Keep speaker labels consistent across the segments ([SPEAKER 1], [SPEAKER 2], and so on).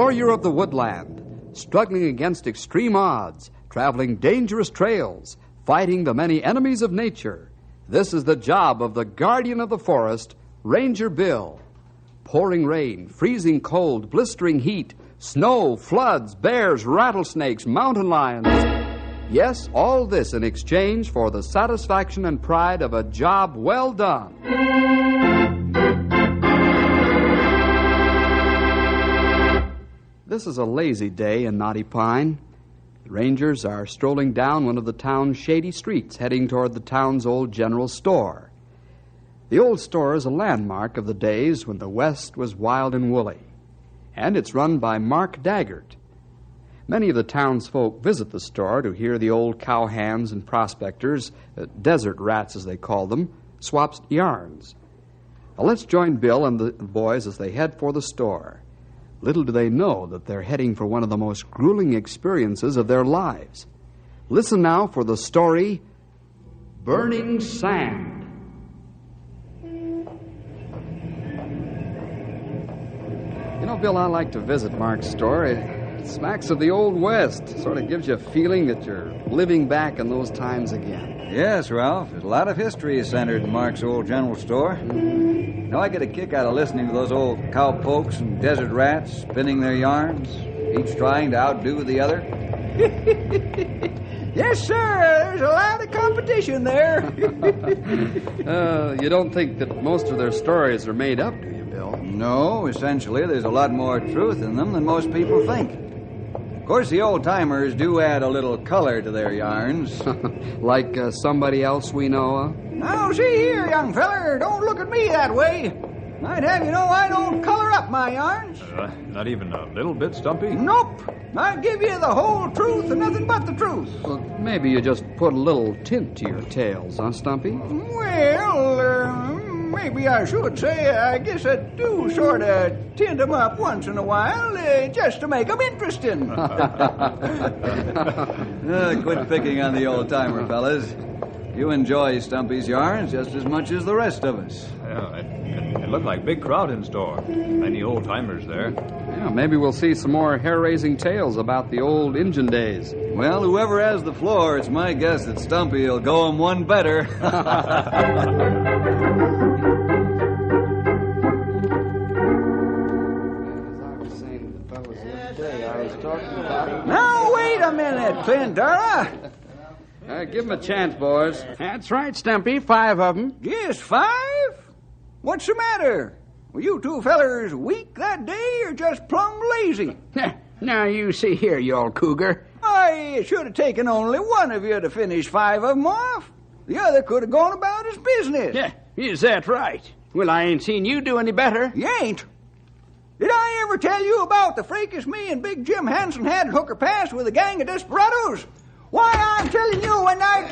[SPEAKER 1] warrior of the woodland, struggling against extreme odds, traveling dangerous trails, fighting the many enemies of nature. This is the job of the guardian of the forest, Ranger Bill. Pouring rain, freezing cold, blistering heat, snow, floods, bears, rattlesnakes, mountain lions. Yes, all this in exchange for the satisfaction and pride of a job well done. This is a lazy day in Knotty Pine. The Rangers are strolling down one of the town's shady streets, heading toward the town's old general store. The old store is a landmark of the days when the West was wild and woolly, and it's run by Mark Daggart. Many of the townsfolk visit the store to hear the old cowhands and prospectors, desert rats as they call them, swap yarns. Now let's join Bill and the boys as they head for the store. Little do they know that they're heading for one of the most grueling experiences of their lives. Listen now for the story, Burning Sand. You know, Bill, I like to visit Mark's store. It smacks of the Old West. Sort of gives you a feeling that you're living back in those times again.
[SPEAKER 2] Yes, Ralph. There's a lot of history centered in Mark's old general store. You know, I get a kick out of listening to those old cowpokes and desert rats spinning their yarns, each trying to outdo the other.
[SPEAKER 3] Yes, sir. There's a lot of competition there.
[SPEAKER 1] You don't think that most of their stories are made up, do you, Bill?
[SPEAKER 2] No, essentially, there's a lot more truth in them than most people think. Of course, the old-timers do add a little color to their yarns.
[SPEAKER 1] Like somebody else we know of?
[SPEAKER 3] Now, see here, young feller. Don't look at me that way. I'd have you know I don't color up my yarns.
[SPEAKER 4] Not even a little bit, Stumpy?
[SPEAKER 3] Nope. I give you the whole truth and nothing but the truth.
[SPEAKER 1] Well, maybe you just put a little tint to your tales, huh, Stumpy?
[SPEAKER 3] Well, maybe I should say I guess I do sort of tint 'em up once in a while, just to make 'em interesting.
[SPEAKER 2] Quit picking on the old-timer, fellas. You enjoy Stumpy's yarns just as much as the rest of us.
[SPEAKER 4] Yeah, it looked like a big crowd in store. Many old-timers there.
[SPEAKER 1] Yeah, maybe we'll see some more hair-raising tales about the old Injun days.
[SPEAKER 2] Well, whoever has the floor, it's my guess that Stumpy will go 'em one better.
[SPEAKER 3] Now, wait a minute, Clintara.
[SPEAKER 1] Give him a chance, boys.
[SPEAKER 5] That's right, Stumpy. 5 of them.
[SPEAKER 3] Just 5? What's the matter? Were you two fellers weak that day or just plumb lazy?
[SPEAKER 5] Now, you see here, you old cougar.
[SPEAKER 3] I should have taken only one of you to finish 5 of them off. The other could have gone about his business.
[SPEAKER 5] Yeah, is that right? Well, I ain't seen you do any better.
[SPEAKER 3] You ain't? Did I ever tell you about the fracas me and Big Jim Hansen had at Hooker Pass with a gang of desperados? Why, I'm telling you, when I...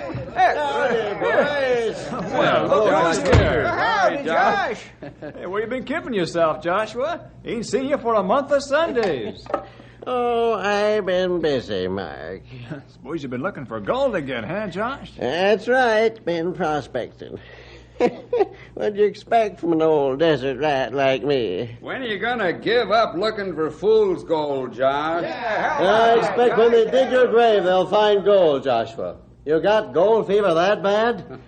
[SPEAKER 4] Well, look who's here.
[SPEAKER 3] Howdy, Josh.
[SPEAKER 4] Hey, where you been keeping yourself, Joshua? Ain't seen you for a month of Sundays.
[SPEAKER 6] Oh, I've been busy, Mark.
[SPEAKER 4] Suppose you've been looking for gold again, huh, Josh?
[SPEAKER 6] That's right, been prospecting. What'd you expect from an old desert rat like me?
[SPEAKER 1] When are you gonna give up looking for fool's gold, Josh?
[SPEAKER 6] I expect when they dig your grave, they'll find gold, Joshua. You got gold fever that bad?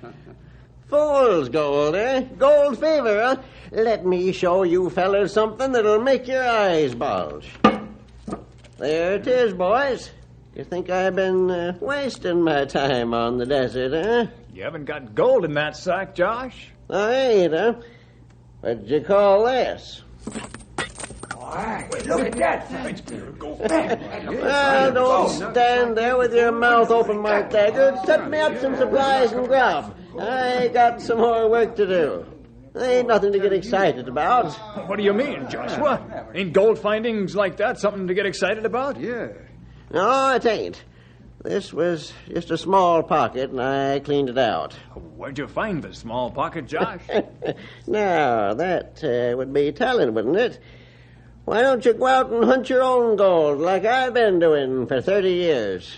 [SPEAKER 6] Fool's gold, eh? Gold fever, huh? Let me show you fellers something that'll make your eyes bulge. There it is, boys. You think I've been wasting my time on the desert, huh?
[SPEAKER 4] You haven't got gold in that sack, Josh.
[SPEAKER 6] I ain't, huh? What'd you call this?
[SPEAKER 3] Look at that.
[SPEAKER 6] Well, don't stand there with your mouth open, Mark Daggart. Set me up some supplies and grub. I got some more work to do. Ain't nothing to get excited about.
[SPEAKER 4] What do you mean, Joshua? Ain't gold findings like that something to get excited about?
[SPEAKER 1] Yeah.
[SPEAKER 6] No, it ain't. This was just a small pocket, and I cleaned it out.
[SPEAKER 4] Where'd you find the small pocket, Josh?
[SPEAKER 6] Now, that would be telling, wouldn't it? Why don't you go out and hunt your own gold like I've been doing for 30 years?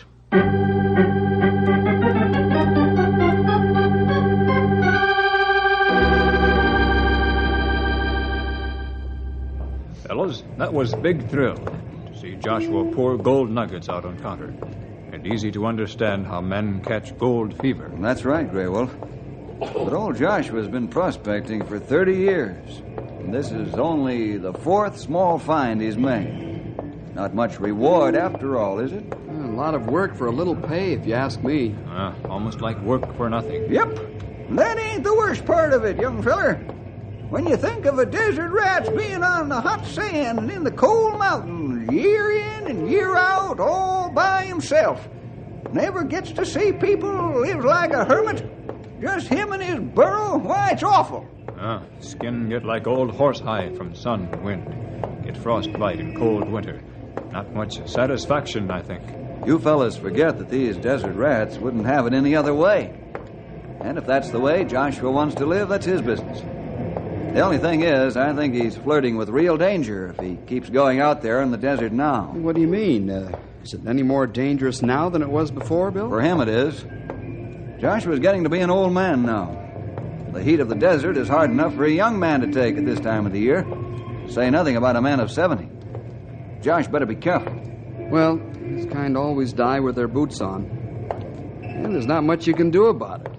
[SPEAKER 4] Fellows, that was Big Thrill. See Joshua pour gold nuggets out on counter. And easy to understand how men catch gold fever.
[SPEAKER 2] That's right, Grey Wolf. But old Joshua's been prospecting for 30 years. And this is only the 4th small find he's made. Not much reward after all, is it?
[SPEAKER 1] A lot of work for a little pay, if you ask me.
[SPEAKER 4] Almost like work for nothing.
[SPEAKER 3] Yep. That ain't the worst part of it, young feller. When you think of a desert rat's being on the hot sand and in the cold mountains, year in and year out, all by himself, never gets to see people, lives like a hermit, just him and his burro, why, it's awful.
[SPEAKER 4] Skin get like old horsehide from sun and wind. Get frostbite in cold winter. Not much satisfaction, I think.
[SPEAKER 2] You fellas forget that these desert rats wouldn't have it any other way. And if that's the way Joshua wants to live, that's his business. The only thing is, I think he's flirting with real danger if he keeps going out there in the desert now.
[SPEAKER 1] What do you mean? Is it any more dangerous now than it was before, Bill?
[SPEAKER 2] For him it is. Joshua's getting to be an old man now. The heat of the desert is hard enough for a young man to take at this time of the year. Say nothing about a man of 70. Josh better be careful.
[SPEAKER 1] Well, these kind always die with their boots on. And there's not much you can do about it.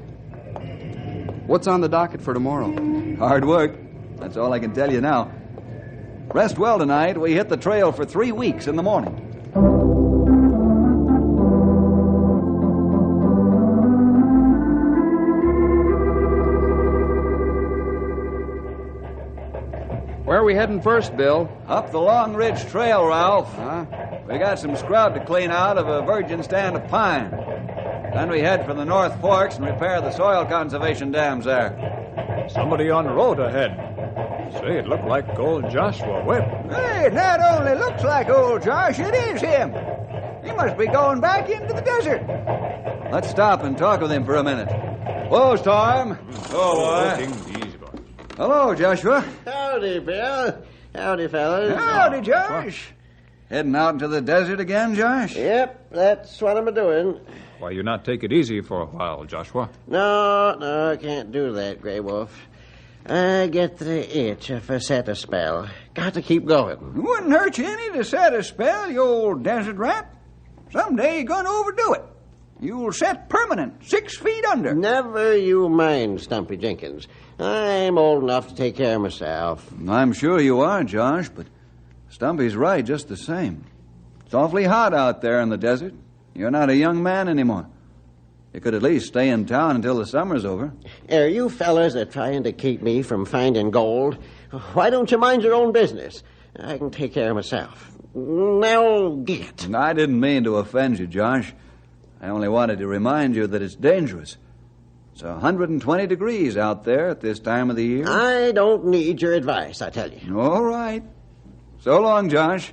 [SPEAKER 1] What's on the docket for tomorrow?
[SPEAKER 2] Hard work. That's all I can tell you now. Rest well tonight. We hit the trail for 3 weeks in the morning.
[SPEAKER 1] Where are we heading first, Bill?
[SPEAKER 2] Up the Long Ridge Trail, Ralph.
[SPEAKER 1] Huh?
[SPEAKER 2] We got some scrub to clean out of a virgin stand of pine. Then we head for the North Forks and repair the soil conservation dams there.
[SPEAKER 4] Somebody on the road ahead. Say, it looked like old Joshua Webb.
[SPEAKER 3] Hey, it not only looks like old Josh, it is him. He must be going back into the desert.
[SPEAKER 2] Let's stop and talk with him for a minute. Whoa, Storm.
[SPEAKER 4] Oh, boy. Easy, boy.
[SPEAKER 2] Hello, Joshua.
[SPEAKER 6] Howdy, Bill. Howdy, fellas.
[SPEAKER 3] Howdy, Josh.
[SPEAKER 2] Heading out into the desert again, Josh?
[SPEAKER 6] Yep, that's what I'm doing.
[SPEAKER 4] Why you not take it easy for a while, Joshua?
[SPEAKER 6] No, I can't do that, Grey Wolf. I get the itch if I set a spell. Got to keep going.
[SPEAKER 3] It wouldn't hurt you any to set a spell, you old desert rat. Someday you're going to overdo it. You'll set permanent, 6 feet under.
[SPEAKER 6] Never you mind, Stumpy Jenkins. I'm old enough to take care of myself.
[SPEAKER 2] I'm sure you are, Josh, but Stumpy's right just the same. It's awfully hot out there in the desert. You're not a young man anymore. You could at least stay in town until the summer's over.
[SPEAKER 6] Are you fellas are trying to keep me from finding gold? Why don't you mind your own business? I can take care of myself. Now get.
[SPEAKER 2] I didn't mean to offend you, Josh. I only wanted to remind you that it's dangerous. It's 120 degrees out there at this time of the year.
[SPEAKER 6] I don't need your advice, I tell you.
[SPEAKER 2] All right. So long, Josh.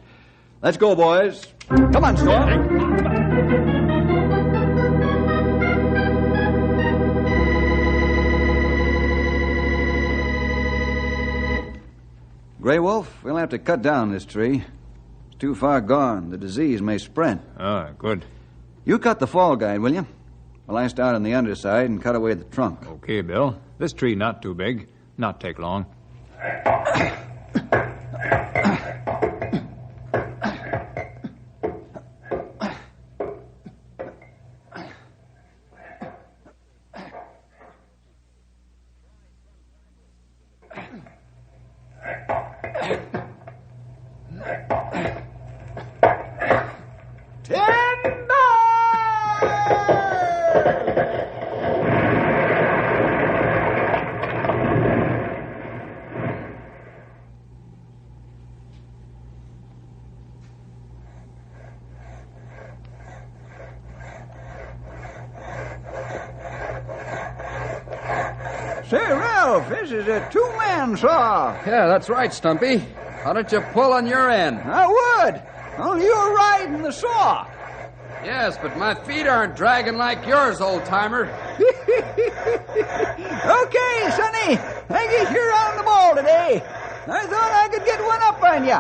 [SPEAKER 2] Let's go, boys. Come on, Storm. Grey Wolf, we'll have to cut down this tree. It's too far gone. The disease may spread.
[SPEAKER 4] Good.
[SPEAKER 2] You cut the fall guide, will you? While I start on the underside and cut away the trunk.
[SPEAKER 4] Okay, Bill. This tree not too big. Not take long.
[SPEAKER 3] Say, Ralph, this is a two-man saw.
[SPEAKER 1] Yeah, that's right, Stumpy. Why don't you pull on your end?
[SPEAKER 3] I would. Only you're riding the saw.
[SPEAKER 1] Yes, but my feet aren't dragging like yours, old-timer.
[SPEAKER 3] Okay, Sonny. I guess you're on the ball today. I thought I could get one up on you.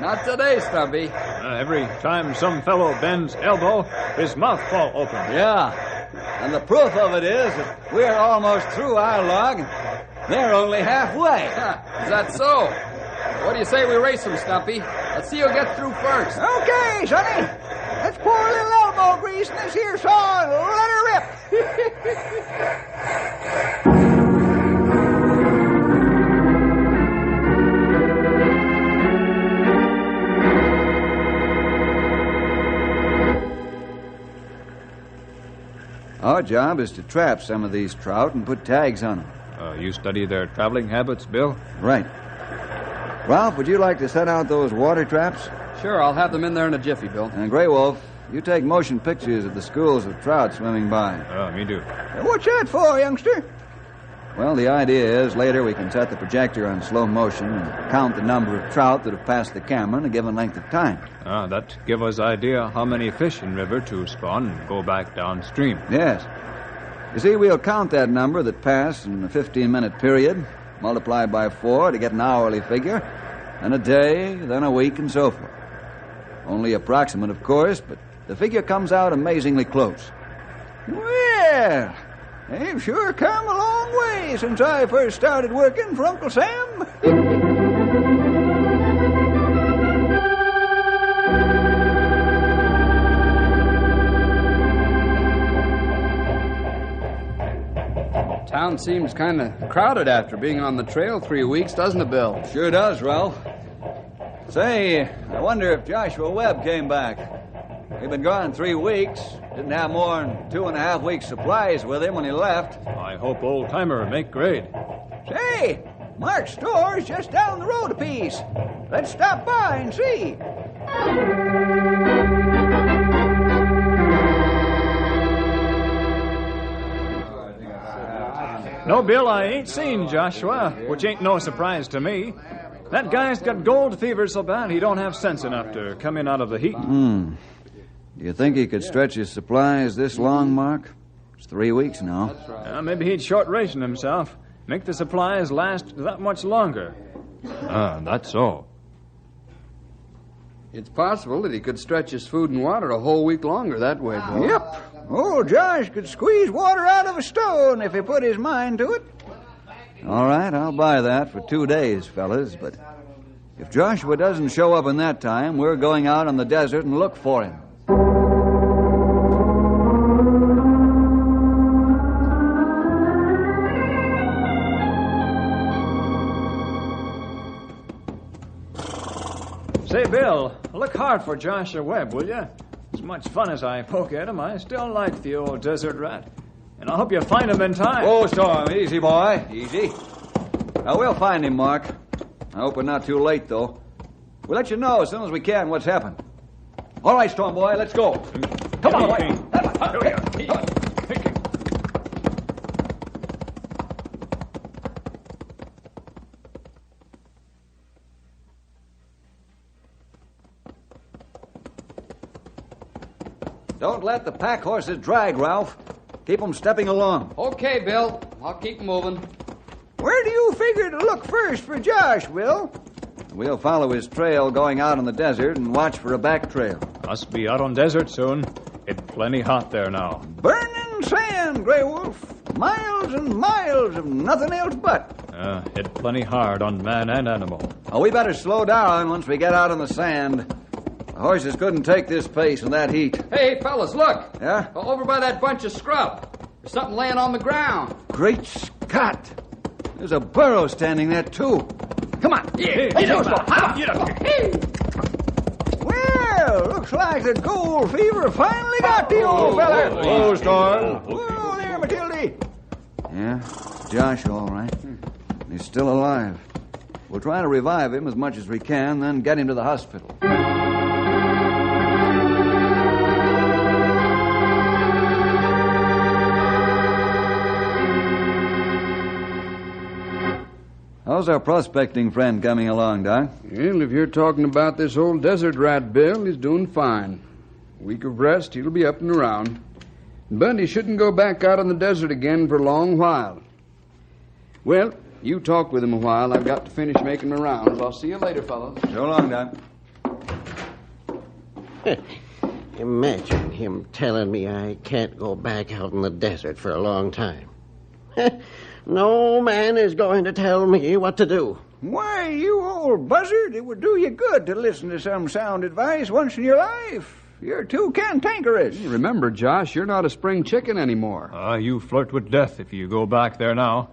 [SPEAKER 1] Not today, Stumpy.
[SPEAKER 4] Every time some fellow bends elbow, his mouth fall open.
[SPEAKER 2] Yeah. And the proof of it is that we're almost through our log, and they're only halfway.
[SPEAKER 1] Is that so? What do you say we race them, Stumpy? Let's see who'll get through first.
[SPEAKER 3] Okay, Sonny. Let's pour a little elbow grease in this here saw and let her rip.
[SPEAKER 2] Our job is to trap some of these trout and put tags on them.
[SPEAKER 4] You study their traveling habits, Bill?
[SPEAKER 2] Right. Ralph, would you like to set out those water traps?
[SPEAKER 1] Sure, I'll have them in there in a jiffy, Bill.
[SPEAKER 2] And Grey Wolf, you take motion pictures of the schools of trout swimming by.
[SPEAKER 4] Me do.
[SPEAKER 3] What's that for, youngster?
[SPEAKER 2] Well, the idea is later we can set the projector on slow motion and count the number of trout that have passed the camera in a given length of time.
[SPEAKER 4] That give us idea how many fish in river to spawn and go back downstream.
[SPEAKER 2] Yes. You see, we'll count that number that passed in a 15-minute period, multiply by 4 to get an hourly figure, then a day, then a week, and so forth. Only approximate, of course, but the figure comes out amazingly close.
[SPEAKER 3] Well, they've sure come a long way since I first started working for Uncle Sam.
[SPEAKER 1] Town seems kind of crowded after being on the trail 3 weeks, doesn't it, Bill?
[SPEAKER 2] Sure does, Ralph. Say, I wonder if Joshua Webb came back. He'd been gone 3 weeks. Didn't have more than 2.5 weeks' supplies with him when he left.
[SPEAKER 4] I hope old timer make grade.
[SPEAKER 3] Say, Mark's store's just down the road a piece. Let's stop by and see.
[SPEAKER 4] No, Bill, I ain't seen Joshua, which ain't no surprise to me. That guy's got gold fever so bad he don't have sense enough to come in out of the heat.
[SPEAKER 2] Do you think he could stretch his supplies this long, Mark? It's 3 weeks now.
[SPEAKER 4] Maybe he'd short ration himself, make the supplies last that much longer. That's so.
[SPEAKER 1] It's possible that he could stretch his food and water a whole week longer that way, Bill.
[SPEAKER 3] Yep. Old Josh could squeeze water out of a stone if he put his mind to it.
[SPEAKER 2] All right, I'll buy that for 2 days, fellas, but if Joshua doesn't show up in that time, we're going out on the desert and look for him.
[SPEAKER 4] Say, Bill, look hard for Joshua Webb, will you? As much fun as I poke at him, I still like the old desert rat. And I hope you find him in time.
[SPEAKER 2] Oh, Storm, easy, boy, easy. Now, we'll find him, Mark. I hope we're not too late, though. We'll let you know as soon as we can what's happened. All right, Storm boy, let's go. Come on, boy. Don't let the pack horses drag, Ralph. Keep them stepping along.
[SPEAKER 1] Okay, Bill. I'll keep moving.
[SPEAKER 3] Where do you figure to look first for Josh, Will?
[SPEAKER 2] We'll follow his trail going out in the desert and watch for a back trail.
[SPEAKER 4] Must be out on desert soon. It's plenty hot there now.
[SPEAKER 3] Burning sand, Grey Wolf. Miles and miles of nothing else but.
[SPEAKER 4] It's plenty hard on man and animal.
[SPEAKER 2] Oh, we better slow down once we get out on the sand. The horses couldn't take this pace in that heat.
[SPEAKER 1] Hey, fellas, look.
[SPEAKER 2] Yeah?
[SPEAKER 1] Over by that bunch of scrub. There's something laying on the ground.
[SPEAKER 2] Great Scott! There's a burro standing there, too.
[SPEAKER 1] Come on.
[SPEAKER 3] Well, looks like the gold fever finally got the old feller.
[SPEAKER 2] Hello, Storm.
[SPEAKER 3] Whoa there, Matilda.
[SPEAKER 2] Yeah, it's Josh, all right. He's still alive. We'll try to revive him as much as we can, then get him to the hospital. How's our prospecting friend coming along, Doc?
[SPEAKER 1] Well, if you're talking about this old desert rat, Bill, he's doing fine. A week of rest, he'll be up and around. But he shouldn't go back out on the desert again for a long while. Well, you talk with him a while. I've got to finish making my rounds. I'll see you later, fellas.
[SPEAKER 2] So long, Doc.
[SPEAKER 6] Imagine him telling me I can't go back out in the desert for a long time. No man is going to tell me what to do.
[SPEAKER 3] Why, you old buzzard, it would do you good to listen to some sound advice once in your life. You're too cantankerous.
[SPEAKER 1] Remember, Josh, you're not a spring chicken anymore.
[SPEAKER 4] You flirt with death if you go back there now.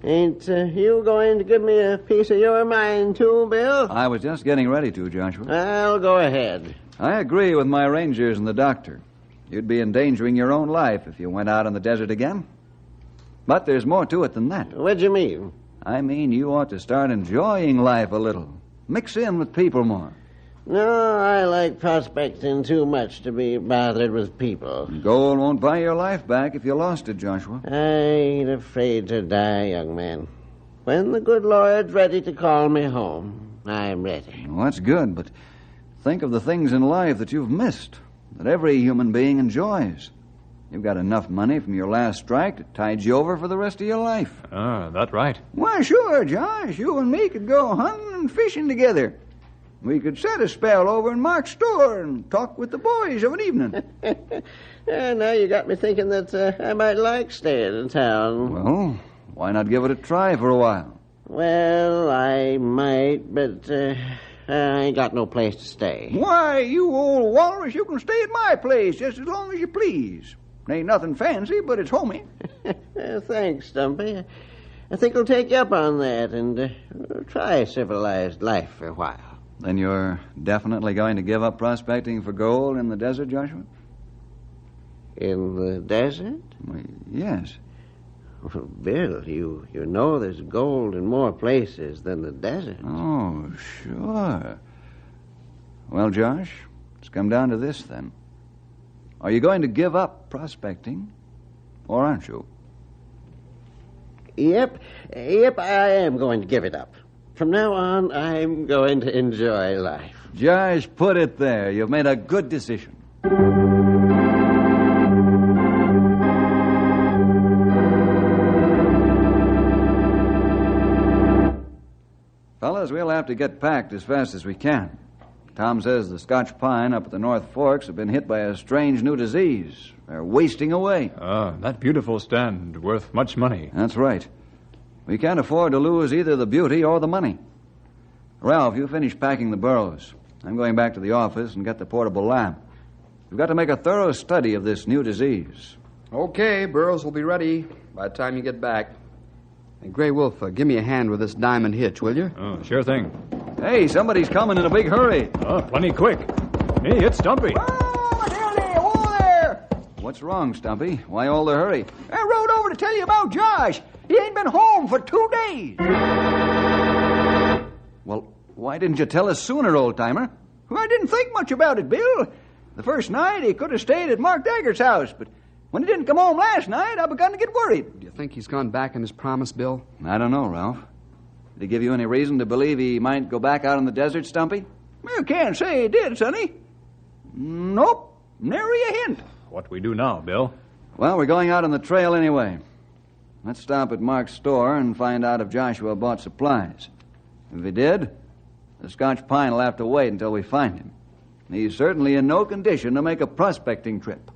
[SPEAKER 6] Ain't you going to give me a piece of your mind, too, Bill?
[SPEAKER 2] I was just getting ready to, Joshua.
[SPEAKER 6] I'll go ahead.
[SPEAKER 2] I agree with my rangers and the doctor. You'd be endangering your own life if you went out in the desert again. But there's more to it than that.
[SPEAKER 6] What do you mean?
[SPEAKER 2] I mean, you ought to start enjoying life a little. Mix in with people more.
[SPEAKER 6] No, I like prospecting too much to be bothered with people.
[SPEAKER 2] Gold won't buy your life back if you lost it, Joshua.
[SPEAKER 6] I ain't afraid to die, young man. When the good Lord's ready to call me home, I'm ready.
[SPEAKER 2] Well, that's good, but think of the things in life that you've missed, that every human being enjoys. You've got enough money from your last strike to tide you over for the rest of your life.
[SPEAKER 4] That's right.
[SPEAKER 3] Why, sure, Josh. You and me could go hunting and fishing together. We could set a spell over in Mark's store and talk with the boys of an evening.
[SPEAKER 6] Now you got me thinking that I might like staying in town.
[SPEAKER 2] Well, why not give it a try for a while?
[SPEAKER 6] Well, I might, but I ain't got no place to stay.
[SPEAKER 3] Why, you old walrus, you can stay at my place just as long as you please. Ain't nothing fancy, but it's homey.
[SPEAKER 6] Thanks, Stumpy. I think I'll take you up on that and try civilized life for a while.
[SPEAKER 2] Then you're definitely going to give up prospecting for gold in the desert, Joshua?
[SPEAKER 6] In the desert?
[SPEAKER 2] Well, yes.
[SPEAKER 6] Well, Bill, you know there's gold in more places than the desert.
[SPEAKER 2] Oh, sure. Well, Josh, it's come down to this, then. Are you going to give up prospecting, or aren't you?
[SPEAKER 6] Yep, I am going to give it up. From now on, I'm going to enjoy life.
[SPEAKER 2] Josh, put it there. You've made a good decision. Fellas, we'll have to get packed as fast as we can. Tom says the Scotch pine up at the North Forks have been hit by a strange new disease. They're wasting away.
[SPEAKER 4] That beautiful stand, worth much money.
[SPEAKER 2] That's right. We can't afford to lose either the beauty or the money. Ralph, you finish packing the burros. I'm going back to the office and get the portable lamp. We've got to make a thorough study of this new disease.
[SPEAKER 1] Okay, burros will be ready by the time you get back. Hey, Grey Wolf, give me a hand with this diamond hitch, will you?
[SPEAKER 4] Sure thing.
[SPEAKER 2] Hey, somebody's coming in a big hurry.
[SPEAKER 4] Plenty quick. Hey, it's Stumpy.
[SPEAKER 3] Oh, Dilly, whoa there!
[SPEAKER 2] What's wrong, Stumpy? Why all the hurry?
[SPEAKER 3] I rode over to tell you about Josh. He ain't been home for 2 days.
[SPEAKER 2] Well, why didn't you tell us sooner, old-timer?
[SPEAKER 3] Well, I didn't think much about it, Bill. The first night he could have stayed at Mark Dagger's house, but when he didn't come home last night, I begun to get worried.
[SPEAKER 1] Do you think he's gone back on his promise, Bill?
[SPEAKER 2] I don't know, Ralph. Did he give you any reason to believe he might go back out in the desert, Stumpy?
[SPEAKER 3] You can't say he did, Sonny. Nope, nary a hint.
[SPEAKER 4] What we do now, Bill?
[SPEAKER 2] Well, we're going out on the trail anyway. Let's stop at Mark's store and find out if Joshua bought supplies. If he did, the Scotch pine will have to wait until we find him. He's certainly in no condition to make a prospecting trip.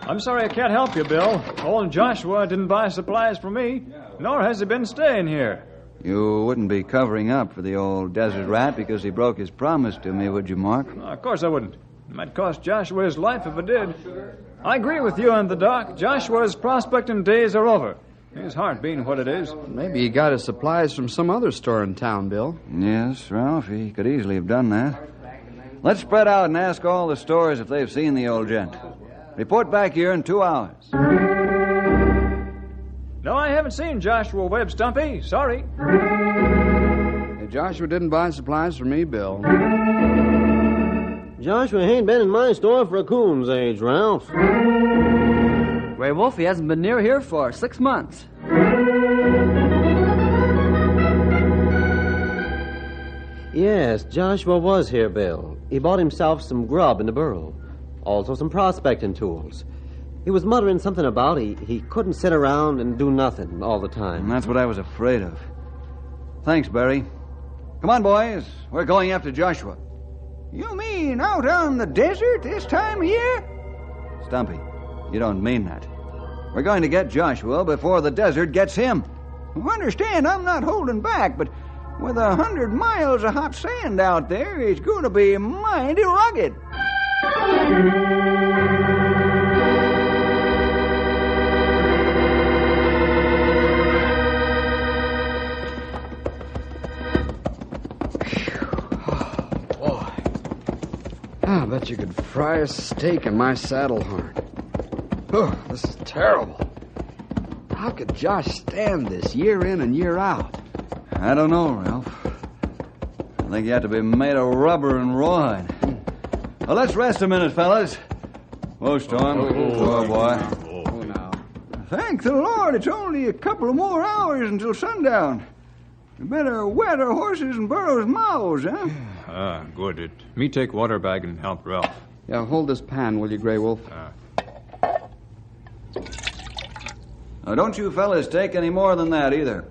[SPEAKER 4] I'm sorry I can't help you, Bill. Old Joshua didn't buy supplies for me, nor has he been staying here.
[SPEAKER 2] You wouldn't be covering up for the old desert rat because he broke his promise to me, would you, Mark?
[SPEAKER 4] No, of course I wouldn't. It might cost Joshua his life if it did. I agree with you and the doc. Joshua's prospecting days are over. His heart being what it is.
[SPEAKER 1] Maybe he got his supplies from some other store in town, Bill.
[SPEAKER 2] Yes, Ralph, he could easily have done that. Let's spread out and ask all the stores if they've seen the old gent. Report back here in 2 hours.
[SPEAKER 4] No, I haven't seen Joshua Webb, Stumpy. Sorry.
[SPEAKER 1] Hey, Joshua didn't buy supplies for me, Bill.
[SPEAKER 6] Joshua ain't been in my store for a coon's age, Ralph.
[SPEAKER 7] Grey Wolf, he hasn't been near here for 6 months.
[SPEAKER 6] Yes, Joshua was here, Bill. He bought himself some grub in the burrow. Also some prospecting tools. He was muttering something about he couldn't sit around and do nothing all the time.
[SPEAKER 2] And that's what I was afraid of. Thanks, Barry. Come on, boys. We're going after Joshua.
[SPEAKER 3] You mean out on the desert this time of year?
[SPEAKER 2] Stumpy, you don't mean that. We're going to get Joshua before the desert gets him.
[SPEAKER 3] You understand, I'm not holding back, but with 100 miles of hot sand out there, it's going to be mighty rugged.
[SPEAKER 1] I bet you could fry a steak in my saddle horn. Oh, this is terrible. How could Josh stand this year in and year out?
[SPEAKER 2] I don't know, Ralph. I think you have to be made of rubber and rawhide. Well, let's rest a minute, fellas. Whoa, Storm. Whoa, boy.
[SPEAKER 1] Oh, now.
[SPEAKER 3] Thank the Lord, it's only a couple of more hours until sundown. You better wet our horses and burros' mouths, huh?
[SPEAKER 4] Good. Me take water bag and help Ralph.
[SPEAKER 1] Yeah, hold this pan, will you, Grey Wolf?
[SPEAKER 2] Now, don't you fellas take any more than that, either.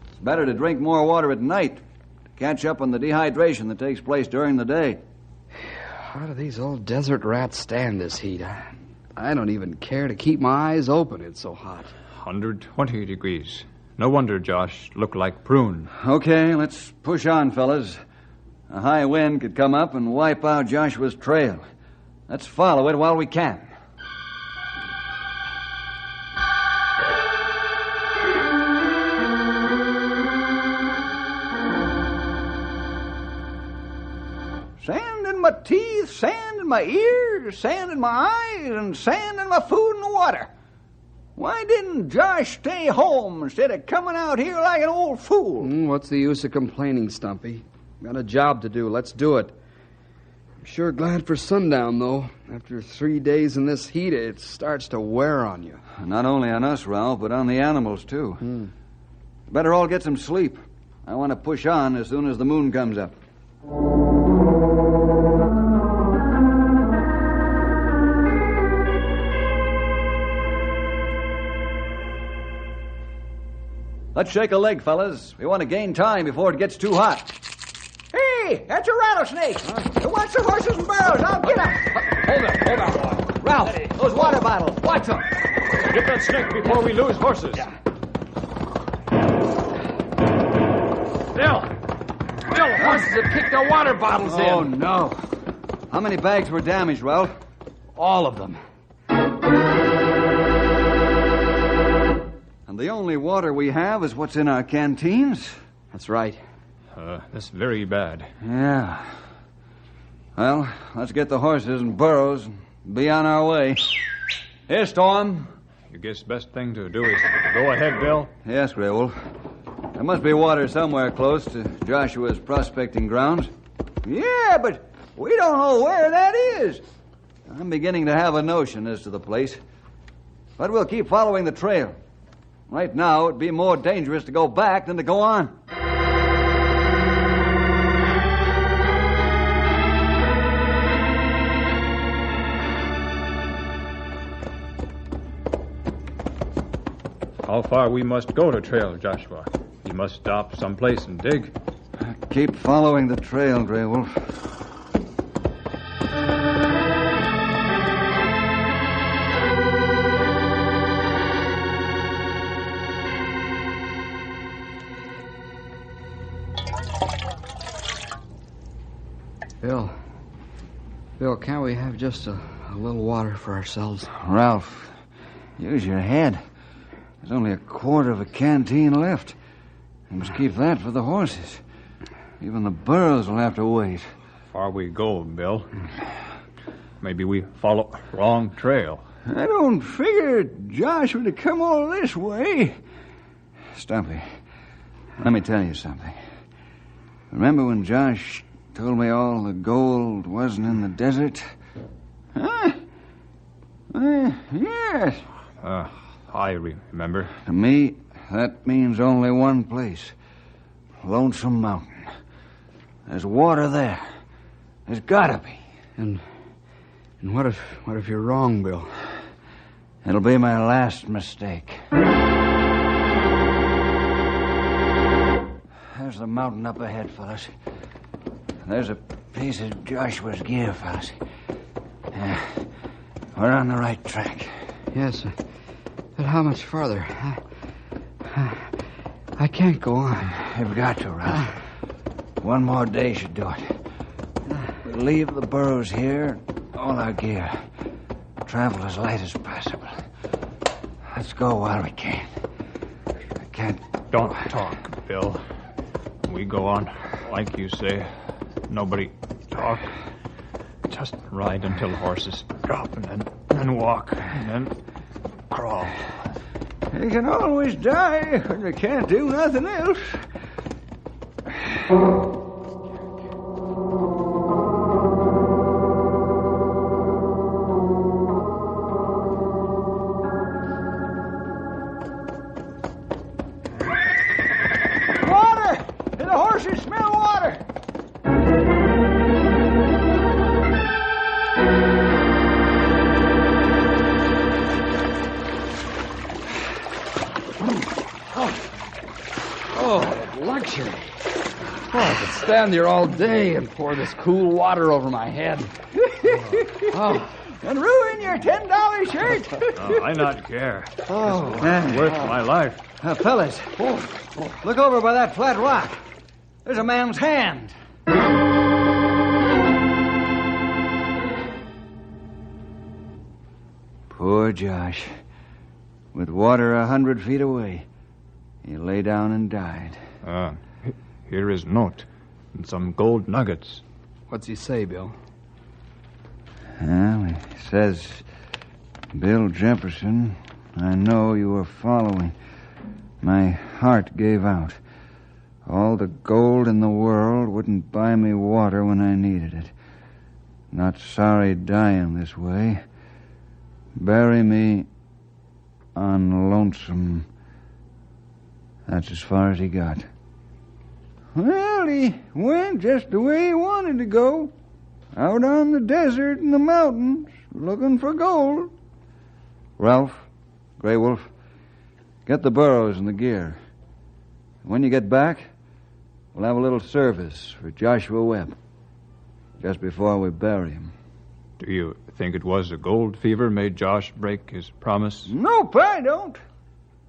[SPEAKER 2] It's better to drink more water at night to catch up on the dehydration that takes place during the day.
[SPEAKER 1] How do these old desert rats stand this heat? I don't even care to keep my eyes open. It's so hot.
[SPEAKER 4] 120 degrees. No wonder Josh looked like prune.
[SPEAKER 2] Okay, let's push on, fellas. A high wind could come up and wipe out Joshua's trail. Let's follow it while we can.
[SPEAKER 3] Sand in my teeth, sand in my ears, sand in my eyes, and sand in my food and water. Why didn't Josh stay home instead of coming out here like an old fool?
[SPEAKER 1] What's the use of complaining, Stumpy? Got a job to do. Let's do it. I'm sure glad for sundown, though. After 3 days in this heat, it starts to wear on you.
[SPEAKER 2] Not only on us, Ralph, but on the animals, too. Better all get some sleep. I want to push on as soon as the moon comes up. Let's shake a leg, fellas. We want to gain time before it gets too hot.
[SPEAKER 3] Hey, that's a rattlesnake. Watch the horses and burros. I'll get him.
[SPEAKER 4] Hold on, boy.
[SPEAKER 3] Ralph, those water bottles. Watch them.
[SPEAKER 4] Get that snake before we lose horses. Bill, horses have kicked our water bottles in.
[SPEAKER 2] Oh, no. How many bags were damaged, Ralph?
[SPEAKER 1] All of them.
[SPEAKER 2] And the only water we have is what's in our canteens?
[SPEAKER 1] That's right.
[SPEAKER 4] That's very bad.
[SPEAKER 2] Yeah. Well, let's get the horses and burros and be on our way. Here, Storm.
[SPEAKER 4] You guess best thing to do is go ahead, Bill.
[SPEAKER 2] Yes, Grey Wolf. There must be water somewhere close to Joshua's prospecting grounds.
[SPEAKER 3] Yeah, but we don't know where that is.
[SPEAKER 2] I'm beginning to have a notion as to the place. But we'll keep following the trail. Right now, it'd be more dangerous to go back than to go on.
[SPEAKER 4] How far we must go to trail, Joshua? You must stop someplace and dig.
[SPEAKER 2] Keep following the trail, Grey Wolf.
[SPEAKER 1] Bill, can't we have just a little water for ourselves?
[SPEAKER 2] Ralph, use your head. There's only a quarter of a canteen left. You must keep that for the horses. Even the burros will have to wait.
[SPEAKER 4] Far we go, Bill. Maybe we follow wrong trail.
[SPEAKER 3] I don't figure Josh would have come all this way.
[SPEAKER 2] Stumpy, let me tell you something. Remember when Josh told me all the gold wasn't in the desert?
[SPEAKER 3] Huh? Yes.
[SPEAKER 4] I remember.
[SPEAKER 2] To me, that means only one place. Lonesome Mountain. There's water there. There's gotta be.
[SPEAKER 1] And what if you're wrong, Bill?
[SPEAKER 2] It'll be my last mistake. There's the mountain up ahead, fellas. There's a piece of Joshua's gear, fellas. We're on the right track.
[SPEAKER 1] Yes, but how much farther? I can't go on.
[SPEAKER 2] We've got to, Ralph. One more day should do it. We'll leave the burros here, all our gear. Travel as light as possible. Let's go while we can. I can't...
[SPEAKER 4] Don't talk, Bill. We go on, like you say. Nobody talk. Just ride until the horses drop, and then walk, and then crawl.
[SPEAKER 3] You can always die when you can't do nothing else. Water! The horses smell water!
[SPEAKER 1] Luxury. Oh, I could stand here all day and pour this cool water over my head. Oh.
[SPEAKER 3] And ruin your $10 shirt?
[SPEAKER 4] I not care.
[SPEAKER 3] Oh,
[SPEAKER 4] Worth my life.
[SPEAKER 3] Fellas, look over by that flat rock. There's a man's hand.
[SPEAKER 2] Poor Josh. With water 100 feet away, he lay down and died.
[SPEAKER 4] Here is note and some gold nuggets.
[SPEAKER 1] What's he say, Bill?
[SPEAKER 2] Well, he says, Bill Jefferson, I know you were following. My heart gave out. All the gold in the world wouldn't buy me water when I needed it. Not sorry dying this way. Bury me on Lonesome. That's as far as he got.
[SPEAKER 3] Well, he went just the way he wanted to go. Out on the desert and the mountains, looking for gold.
[SPEAKER 2] Ralph, Grey Wolf, get the burros and the gear. When you get back, we'll have a little service for Joshua Webb. Just before we bury him.
[SPEAKER 4] Do you think it was the gold fever made Josh break his promise?
[SPEAKER 3] Nope, I don't.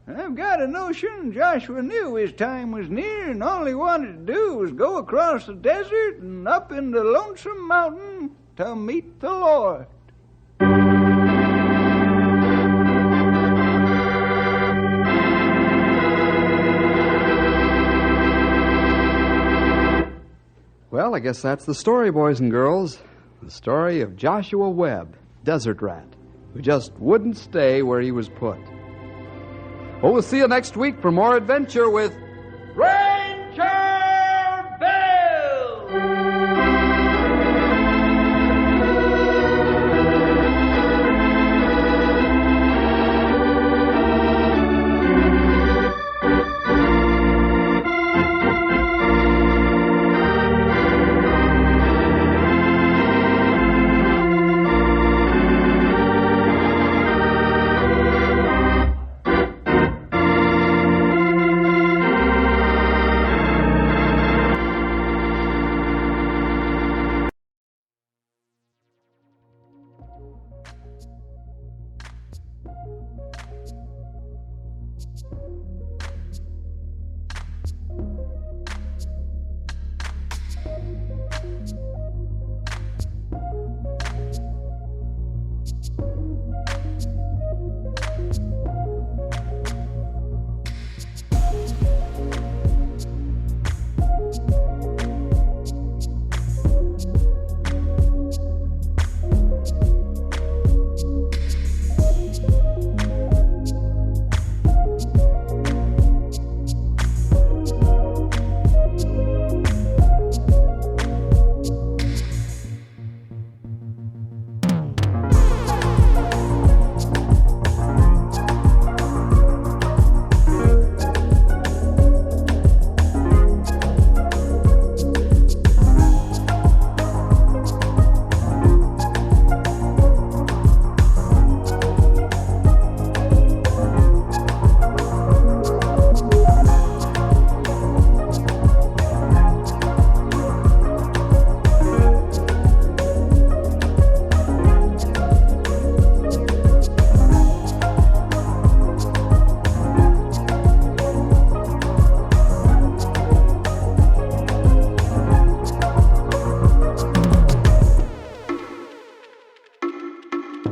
[SPEAKER 3] I've got a notion Joshua knew his time was near, and all he wanted to do was go across the desert and up into Lonesome Mountain to meet the Lord.
[SPEAKER 1] Well, I guess that's the story, boys and girls. The story of Joshua Webb, Desert Rat, who just wouldn't stay where he was put. Well, we'll see you next week for more adventure with